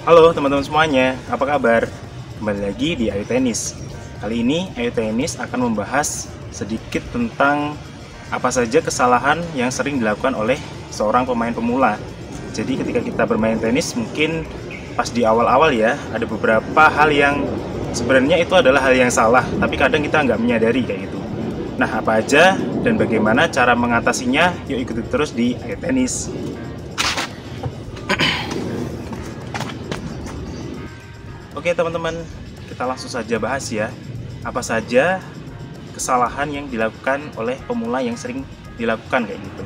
Halo teman-teman semuanya, apa kabar? Kembali lagi di Ayu Tenis. Kali ini Ayu Tenis akan membahas sedikit tentang apa saja kesalahan yang sering dilakukan oleh seorang pemain pemula. Jadi ketika kita bermain tenis mungkin pas di awal-awal ya, ada beberapa hal yang sebenarnya itu adalah hal yang salah, tapi kadang kita nggak menyadari kayak gitu. Nah, apa aja dan bagaimana cara mengatasinya? Yuk ikuti terus di Ayu Tenis. Oke teman-teman, kita langsung saja bahas ya. Apa saja kesalahan yang dilakukan oleh pemula yang sering dilakukan kayak gitu,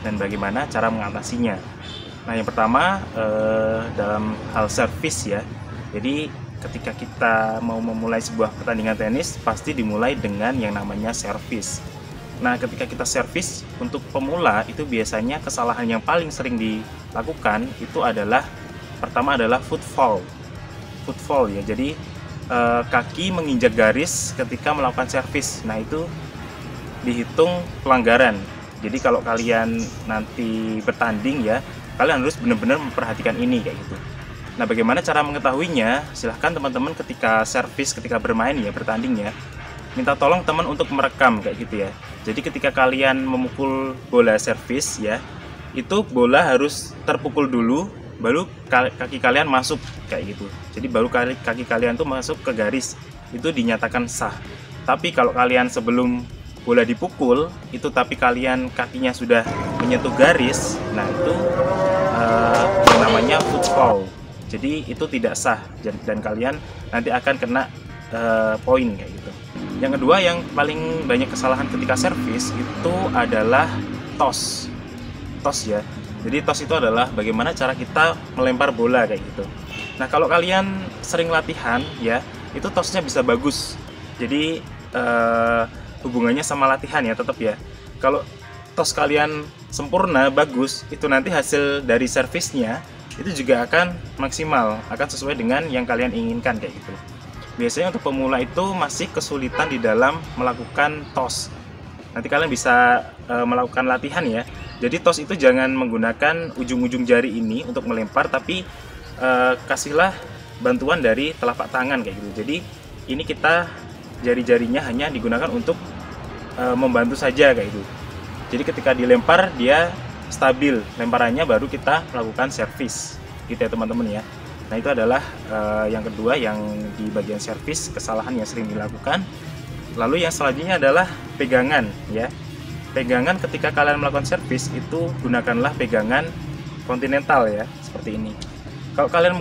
dan bagaimana cara mengatasinya. Nah, yang pertama dalam hal servis ya. Jadi ketika kita mau memulai sebuah pertandingan tenis, pasti dimulai dengan yang namanya servis. Nah, ketika kita servis untuk pemula itu biasanya kesalahan yang paling sering dilakukan itu adalah pertama adalah footfall ya. Jadi kaki menginjak garis ketika melakukan servis. Nah, itu dihitung pelanggaran. Jadi kalau kalian nanti bertanding ya, kalian harus benar-benar memperhatikan ini kayak gitu. Nah, bagaimana cara mengetahuinya? Silahkan teman-teman ketika servis, ketika bermain ya, bertanding ya, minta tolong teman untuk merekam kayak gitu ya. Jadi ketika kalian memukul bola servis ya, itu bola harus terpukul dulu, baru kaki kalian masuk kayak gitu. Jadi baru kaki kalian tuh masuk ke garis, itu dinyatakan sah. Tapi kalau kalian sebelum bola dipukul itu tapi kalian kakinya sudah menyentuh garis, nah itu yang namanya footfall. Jadi itu tidak sah dan kalian nanti akan kena poin kayak gitu. Yang kedua yang paling banyak kesalahan ketika servis itu adalah toss ya. Jadi toss itu adalah bagaimana cara kita melempar bola kayak gitu. Nah, kalau kalian sering latihan ya, itu tossnya bisa bagus. Jadi hubungannya sama latihan ya tetap ya. Kalau toss kalian sempurna, bagus, itu nanti hasil dari servisnya itu juga akan maksimal, akan sesuai dengan yang kalian inginkan kayak gitu. Biasanya untuk pemula itu masih kesulitan di dalam melakukan toss. Nanti kalian bisa melakukan latihan ya. Jadi toss itu jangan menggunakan ujung-ujung jari ini untuk melempar, tapi kasihlah bantuan dari telapak tangan kayak gitu. Jadi ini kita jari-jarinya hanya digunakan untuk membantu saja kayak gitu. Jadi ketika dilempar dia stabil lemparannya, baru kita melakukan servis gitu ya teman-teman ya. Nah, itu adalah yang kedua yang di bagian servis, kesalahan yang sering dilakukan. Lalu yang selanjutnya adalah pegangan ya. Pegangan ketika kalian melakukan servis itu gunakanlah pegangan kontinental ya, seperti ini. Kalau kalian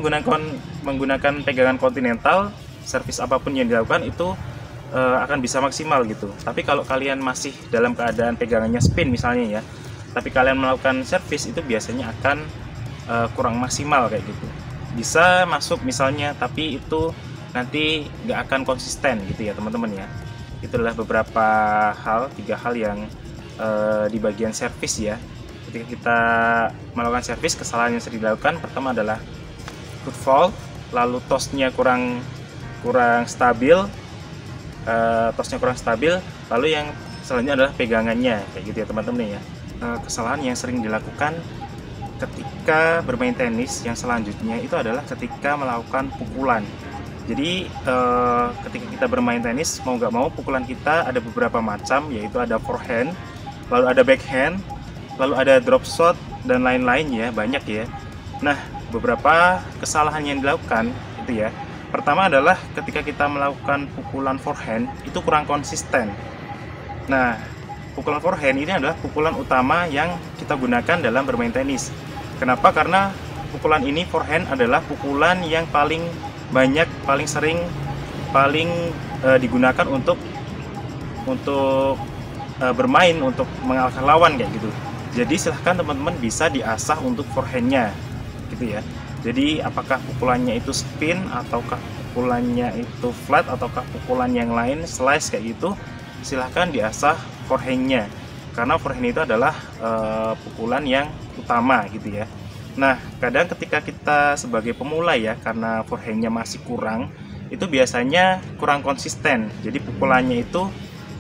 menggunakan pegangan kontinental, servis apapun yang dilakukan itu akan bisa maksimal gitu. Tapi kalau kalian masih dalam keadaan pegangannya spin misalnya ya, tapi kalian melakukan servis itu biasanya akan kurang maksimal kayak gitu. Bisa masuk misalnya, tapi itu nanti nggak akan konsisten gitu ya teman-teman ya. Itulah beberapa hal, 3 hal yang di bagian servis ya. Ketika kita melakukan servis, kesalahan yang sering dilakukan pertama adalah footfall, lalu tossnya kurang stabil, lalu yang selanjutnya adalah pegangannya kayak gitu ya teman-teman ya. Kesalahan yang sering dilakukan ketika bermain tenis yang selanjutnya itu adalah ketika melakukan pukulan. Jadi ketika kita bermain tenis, mau nggak mau pukulan kita ada beberapa macam, yaitu ada forehand, lalu ada backhand, lalu ada drop shot, dan lain-lain ya, banyak ya. Nah, beberapa kesalahan yang dilakukan itu ya, pertama adalah ketika kita melakukan pukulan forehand itu kurang konsisten. Nah, pukulan forehand ini adalah pukulan utama yang kita gunakan dalam bermain tenis. Kenapa? Karena pukulan ini, forehand, adalah pukulan yang paling banyak, paling sering, paling digunakan untuk bermain, untuk mengalahkan lawan kayak gitu. Jadi silahkan teman-teman bisa diasah untuk forehandnya gitu ya. Jadi apakah pukulannya itu spin, ataukah pukulannya itu flat, ataukah pukulan yang lain slice kayak gitu, silahkan diasah forehandnya, karena forehand itu adalah pukulan yang utama gitu ya. Nah, kadang ketika kita sebagai pemula ya, karena forehandnya masih kurang, itu biasanya kurang konsisten. Jadi pukulannya itu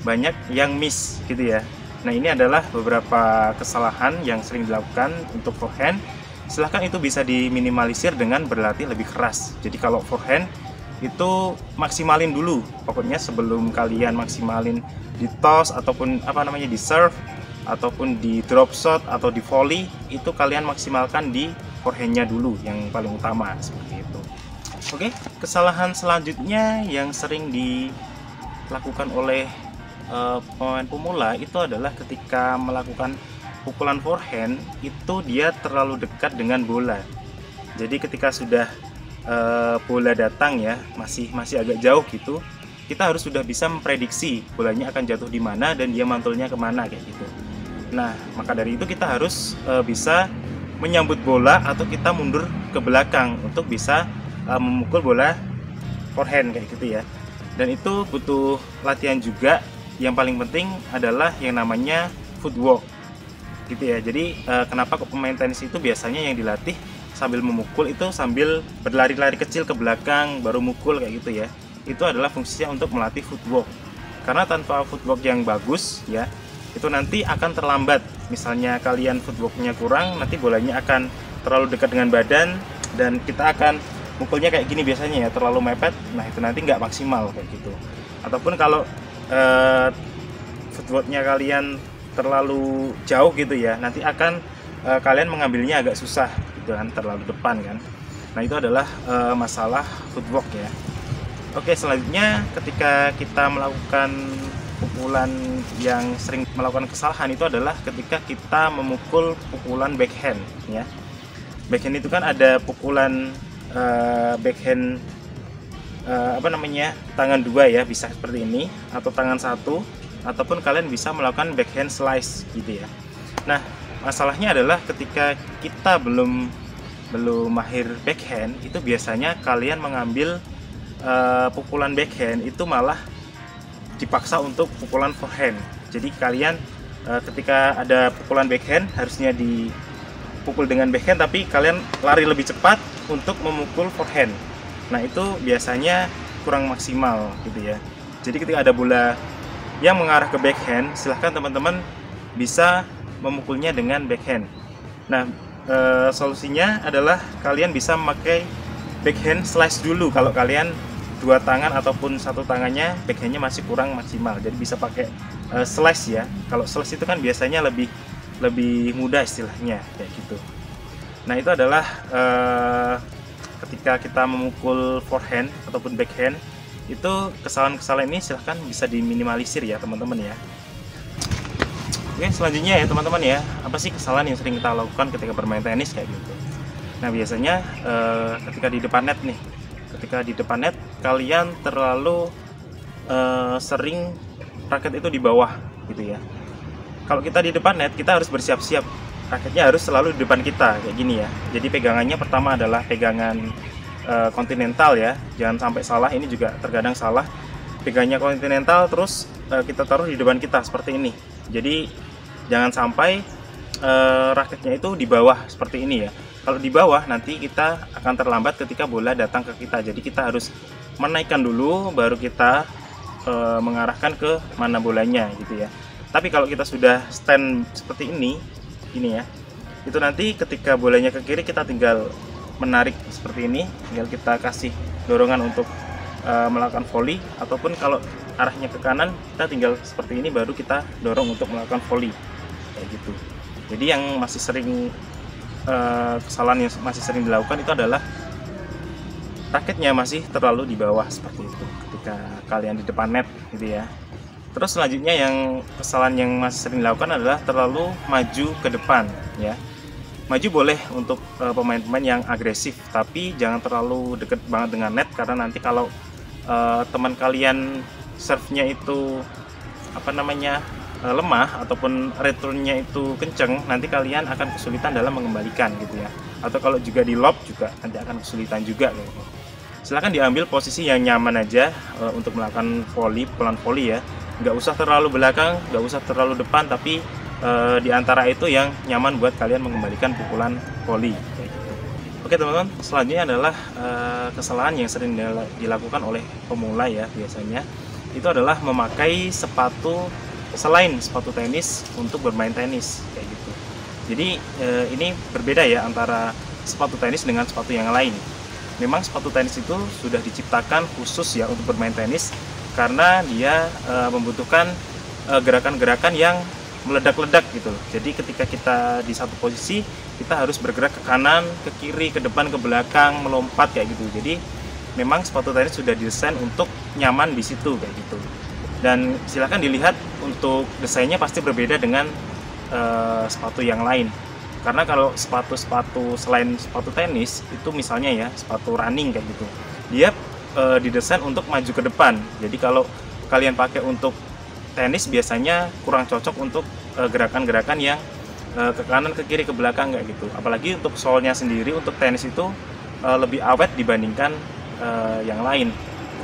banyak yang miss gitu ya. Nah, ini adalah beberapa kesalahan yang sering dilakukan untuk forehand. silahkan itu bisa diminimalisir dengan berlatih lebih keras. Jadi kalau forehand itu maksimalin dulu, pokoknya sebelum kalian maksimalin di toss ataupun di serve ataupun di drop shot atau di volley, itu kalian maksimalkan di forehandnya dulu yang paling utama, seperti itu. Oke, kesalahan selanjutnya yang sering dilakukan oleh pemain pemula itu adalah ketika melakukan pukulan forehand itu dia terlalu dekat dengan bola. Jadi ketika sudah bola datang ya, masih agak jauh gitu, kita harus sudah bisa memprediksi bolanya akan jatuh di mana dan dia mantulnya kemana kayak gitu. Nah, maka dari itu kita harus bisa menyambut bola atau kita mundur ke belakang untuk bisa memukul bola forehand kayak gitu ya. Dan itu butuh latihan juga. Yang paling penting adalah yang namanya footwork gitu ya. Jadi kenapa pemain tenis itu biasanya yang dilatih sambil memukul itu sambil berlari-lari kecil ke belakang baru mukul kayak gitu ya. Itu adalah fungsinya untuk melatih footwork. Karena tanpa footwork yang bagus ya, itu nanti akan terlambat. Misalnya kalian footworknya kurang, nanti bolanya akan terlalu dekat dengan badan dan kita akan mukulnya kayak gini biasanya ya, terlalu mepet. Nah itu nanti nggak maksimal kayak gitu. Ataupun kalau footworknya kalian terlalu jauh gitu ya, nanti akan kalian mengambilnya agak susah gitu kan, terlalu depan kan. Nah itu adalah masalah footwork ya. Oke, selanjutnya ketika kita melakukan pukulan yang sering melakukan kesalahan itu adalah ketika kita memukul pukulan backhand ya. Backhand itu kan ada pukulan backhand tangan dua ya, bisa seperti ini atau tangan satu, ataupun kalian bisa melakukan backhand slice gitu ya. Nah masalahnya adalah ketika kita belum mahir backhand, itu biasanya kalian mengambil pukulan backhand itu malah dipaksa untuk pukulan forehand. Jadi kalian ketika ada pukulan backhand harusnya dipukul dengan backhand, tapi kalian lari lebih cepat untuk memukul forehand. Nah itu biasanya kurang maksimal gitu ya. Jadi ketika ada bola yang mengarah ke backhand, silahkan teman-teman bisa memukulnya dengan backhand. Nah solusinya adalah kalian bisa memakai backhand slice dulu. Kalau kalian dua tangan ataupun satu tangannya backhandnya masih kurang maksimal, jadi bisa pakai slice ya. Kalau slice itu kan biasanya lebih mudah istilahnya kayak gitu. Nah itu adalah ketika kita memukul forehand ataupun backhand, itu kesalahan-kesalahan ini silahkan bisa diminimalisir ya teman-teman ya. Oke, selanjutnya ya teman-teman ya, apa sih kesalahan yang sering kita lakukan ketika bermain tenis kayak gitu. Nah biasanya ketika di depan net nih, kalian terlalu sering raket itu di bawah gitu ya. Kalau kita di depan net, kita harus bersiap-siap, raketnya harus selalu di depan kita kayak gini ya. Jadi pegangannya pertama adalah pegangan kontinental ya, jangan sampai salah, ini juga terkadang salah. Pegangnya kontinental terus kita taruh di depan kita seperti ini. Jadi jangan sampai raketnya itu di bawah seperti ini ya. Kalau di bawah nanti kita akan terlambat ketika bola datang ke kita. Jadi kita harus menaikkan dulu baru kita mengarahkan ke mana bolanya gitu ya. Tapi kalau kita sudah stand seperti ini ya, itu nanti ketika bolanya ke kiri kita tinggal menarik seperti ini, tinggal kita kasih dorongan untuk melakukan volley, ataupun kalau arahnya ke kanan kita tinggal seperti ini baru kita dorong untuk melakukan volley kayak gitu. Jadi yang masih sering kesalahan yang masih sering dilakukan itu adalah raketnya masih terlalu di bawah seperti itu ketika kalian di depan net gitu ya. Terus selanjutnya yang kesalahan yang masih sering dilakukan adalah terlalu maju ke depan ya. Maju boleh untuk pemain-pemain yang agresif, tapi jangan terlalu deket banget dengan net, karena nanti kalau teman kalian serve-nya itu lemah ataupun returnnya itu kenceng, nanti kalian akan kesulitan dalam mengembalikan gitu ya. Atau kalau juga di lob juga nanti akan kesulitan juga gitu. Silahkan diambil posisi yang nyaman aja untuk melakukan volley, pukulan volley ya. Nggak usah terlalu belakang, nggak usah terlalu depan, tapi di antara itu yang nyaman buat kalian mengembalikan pukulan volley kayak gitu. Oke teman-teman, selanjutnya adalah kesalahan yang sering dilakukan oleh pemula ya biasanya. Itu adalah memakai sepatu selain sepatu tenis untuk bermain tenis kayak gitu. Jadi ini berbeda ya antara sepatu tenis dengan sepatu yang lain. Memang sepatu tenis itu sudah diciptakan khusus ya untuk bermain tenis, karena dia membutuhkan gerakan-gerakan yang meledak-ledak gitu loh. Jadi ketika kita di satu posisi, kita harus bergerak ke kanan, ke kiri, ke depan, ke belakang, melompat kayak gitu. Jadi memang sepatu tenis sudah didesain untuk nyaman di situ kayak gitu. Dan silahkan dilihat untuk desainnya pasti berbeda dengan sepatu yang lain. Karena kalau sepatu-sepatu selain sepatu tenis itu misalnya ya sepatu running kayak gitu, dia didesain untuk maju ke depan. Jadi kalau kalian pakai untuk tenis biasanya kurang cocok untuk gerakan-gerakan yang ke kanan, ke kiri, ke belakang kayak gitu. Apalagi untuk soulnya sendiri untuk tenis itu lebih awet dibandingkan yang lain,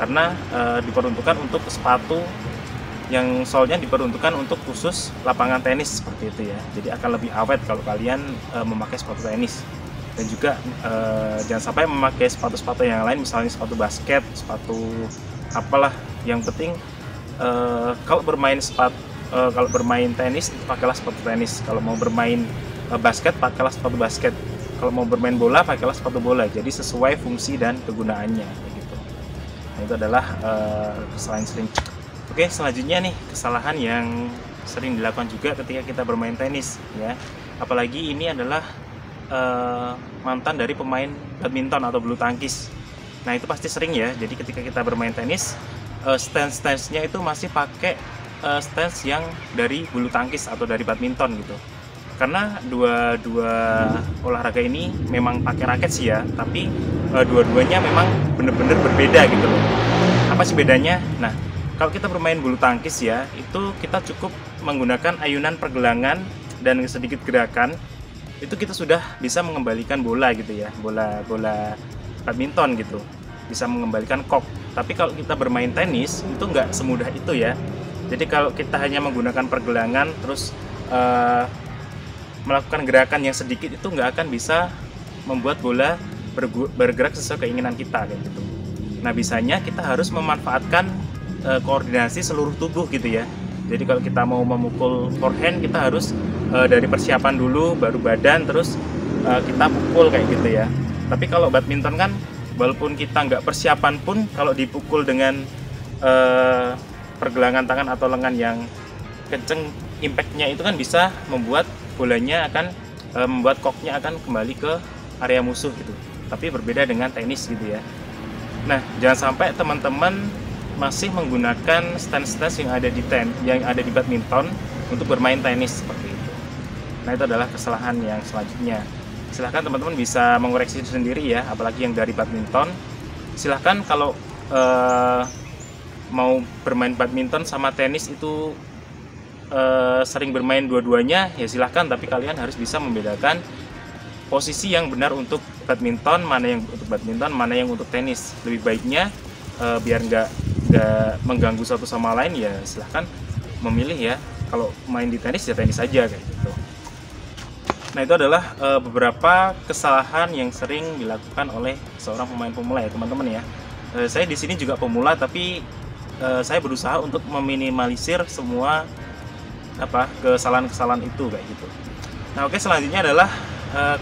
karena diperuntukkan untuk sepatu yang soulnya diperuntukkan untuk khusus lapangan tenis seperti itu ya. Jadi akan lebih awet kalau kalian memakai sepatu tenis. Dan juga jangan sampai memakai sepatu-sepatu yang lain, misalnya sepatu basket, sepatu apalah. Yang penting kalau bermain tenis pakailah sepatu tenis. Kalau mau bermain basket pakailah sepatu basket. Kalau mau bermain bola pakailah sepatu bola. Jadi sesuai fungsi dan kegunaannya gitu. Nah, itu adalah kesalahan sering. Oke, selanjutnya nih kesalahan yang sering dilakukan juga ketika kita bermain tenis ya. Apalagi ini adalah mantan dari pemain badminton atau bulu tangkis. Nah, itu pasti sering ya. Jadi ketika kita bermain tenis, stance-nya itu masih pakai stance yang dari bulu tangkis atau dari badminton gitu. Karena dua olahraga ini memang pakai raket sih ya, tapi dua-duanya memang benar-benar berbeda gitu loh. Apa sih bedanya? Nah, kalau kita bermain bulu tangkis ya, itu kita cukup menggunakan ayunan pergelangan dan sedikit gerakan, itu kita sudah bisa mengembalikan bola gitu ya, bola badminton gitu, bisa mengembalikan kok. Tapi kalau kita bermain tenis itu nggak semudah itu ya. Jadi kalau kita hanya menggunakan pergelangan terus melakukan gerakan yang sedikit, itu nggak akan bisa membuat bola bergerak sesuai keinginan kita kayak gitu. Nah, bisanya kita harus memanfaatkan koordinasi seluruh tubuh gitu ya. Jadi kalau kita mau memukul forehand, kita harus dari persiapan dulu, baru badan, terus kita pukul kayak gitu ya. Tapi kalau badminton kan walaupun kita nggak persiapan pun, kalau dipukul dengan pergelangan tangan atau lengan yang kenceng, impactnya itu kan bisa membuat bolanya akan membuat koknya akan kembali ke area musuh gitu. Tapi berbeda dengan tenis gitu ya. Nah, jangan sampai teman-teman masih menggunakan stance-stance yang ada di badminton untuk bermain tenis seperti itu. Nah, itu adalah kesalahan yang selanjutnya. Silahkan teman-teman bisa mengoreksi sendiri ya, apalagi yang dari badminton. Silahkan kalau mau bermain badminton sama tenis itu sering bermain dua-duanya, ya silahkan, tapi kalian harus bisa membedakan posisi yang benar untuk badminton, mana yang untuk badminton, mana yang untuk tenis. Lebih baiknya biar nggak mengganggu satu sama lain, ya silahkan memilih ya. Kalau main di tenis ya tenis saja kayak gitu. Nah, itu adalah beberapa kesalahan yang sering dilakukan oleh seorang pemain pemula ya teman-teman ya. Saya di sini juga pemula, tapi saya berusaha untuk meminimalisir semua kesalahan-kesalahan itu kayak gitu. Nah, oke, selanjutnya adalah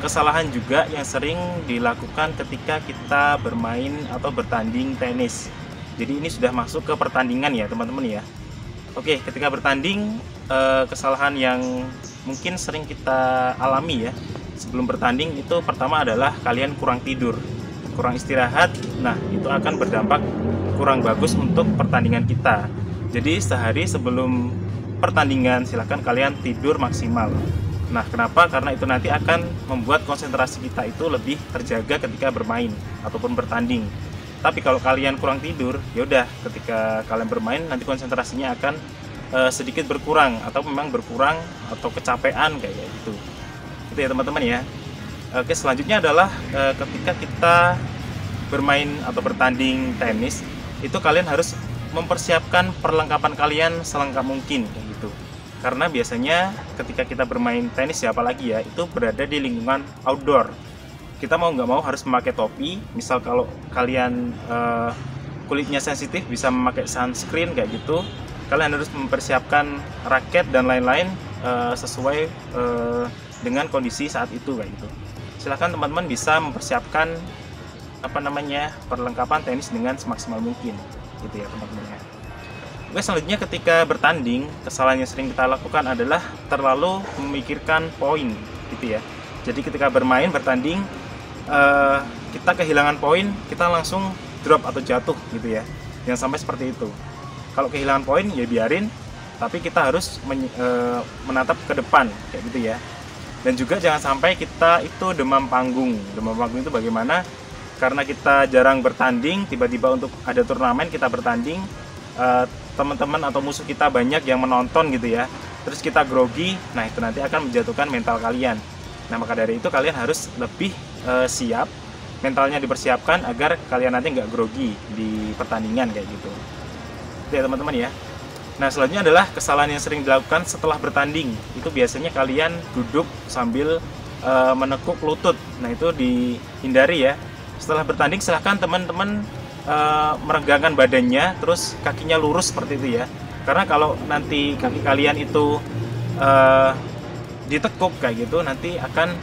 kesalahan juga yang sering dilakukan ketika kita bermain atau bertanding tenis. Jadi ini sudah masuk ke pertandingan ya teman-teman ya. Oke, ketika bertanding kesalahan yang mungkin sering kita alami ya sebelum bertanding itu pertama adalah kalian kurang tidur, kurang istirahat. Nah, itu akan berdampak kurang bagus untuk pertandingan kita. Jadi sehari sebelum pertandingan silahkan kalian tidur maksimal. Nah, kenapa? Karena itu nanti akan membuat konsentrasi kita itu lebih terjaga ketika bermain ataupun bertanding. Tapi kalau kalian kurang tidur, ya udah, ketika kalian bermain nanti konsentrasinya akan sedikit berkurang atau memang berkurang atau kecapean kayak gitu. Itu ya teman-teman ya. Oke, selanjutnya adalah ketika kita bermain atau bertanding tenis, itu kalian harus mempersiapkan perlengkapan kalian selengkap mungkin kayak gitu. Karena biasanya ketika kita bermain tenis ya, apalagi ya, itu berada di lingkungan outdoor. Kita mau nggak mau harus memakai topi. Misal kalau kalian kulitnya sensitif, bisa memakai sunscreen kayak gitu. Kalian harus mempersiapkan raket dan lain-lain sesuai dengan kondisi saat itu kayak gitu. Silahkan teman-teman bisa mempersiapkan perlengkapan tenis dengan semaksimal mungkin gitu ya teman-teman ya. Oke, selanjutnya ketika bertanding, kesalahan yang sering kita lakukan adalah terlalu memikirkan poin gitu ya. Jadi ketika bertanding, kita kehilangan poin, kita langsung drop atau jatuh gitu ya. Jangan sampai seperti itu. Kalau kehilangan poin ya biarin, tapi kita harus menatap ke depan kayak gitu ya. Dan juga jangan sampai kita itu demam panggung. Demam panggung itu bagaimana? Karena kita jarang bertanding, tiba-tiba untuk ada turnamen kita bertanding, teman-teman atau musuh kita banyak yang menonton gitu ya, terus kita grogi, nah itu nanti akan menjatuhkan mental kalian. Nah maka dari itu kalian harus lebih siap, mentalnya dipersiapkan agar kalian nanti nggak grogi di pertandingan kayak gitu. Oke teman-teman ya. Nah selanjutnya adalah kesalahan yang sering dilakukan setelah bertanding. Itu biasanya kalian duduk sambil menekuk lutut. Nah itu dihindari ya. Setelah bertanding silahkan teman-teman meregangkan badannya, terus kakinya lurus seperti itu ya. Karena kalau nanti kaki kalian itu ditekuk kayak gitu, nanti akan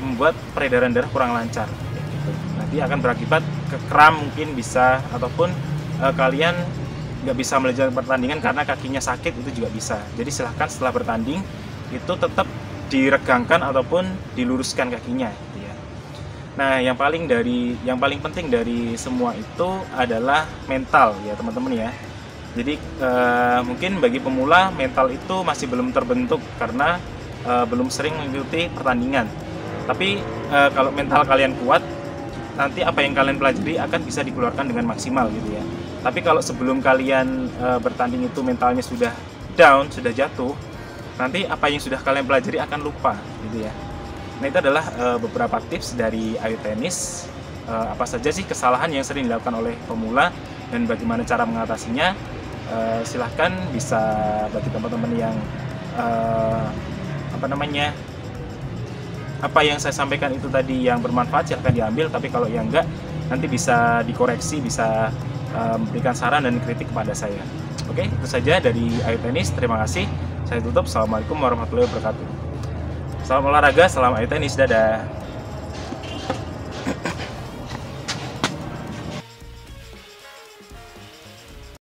membuat peredaran darah kurang lancar kayak gitu. Nanti akan berakibat ke kram mungkin bisa, ataupun kalian nggak bisa melanjutkan pertandingan karena kakinya sakit, itu juga bisa. Jadi silahkan setelah bertanding itu tetap diregangkan ataupun diluruskan kakinya. Nah, yang paling penting dari semua itu adalah mental ya teman-teman ya. Jadi mungkin bagi pemula mental itu masih belum terbentuk karena belum sering mengikuti pertandingan. Tapi kalau mental kalian kuat, nanti apa yang kalian pelajari akan bisa dikeluarkan dengan maksimal gitu ya. Tapi kalau sebelum kalian bertanding itu mentalnya sudah down, sudah jatuh, nanti apa yang sudah kalian pelajari akan lupa gitu ya. Nah itu adalah beberapa tips dari Ayu Tenis. Apa saja sih kesalahan yang sering dilakukan oleh pemula dan bagaimana cara mengatasinya. Silahkan bisa bagi teman-teman yang apa yang saya sampaikan itu tadi yang bermanfaat silahkan diambil. Tapi kalau yang enggak, nanti bisa dikoreksi, bisa memberikan saran dan kritik kepada saya. Oke, itu saja dari Ayu Tenis. Terima kasih. Saya tutup. Assalamualaikum warahmatullahi wabarakatuh. Salam olahraga, salam Ayu Tenis, dadah.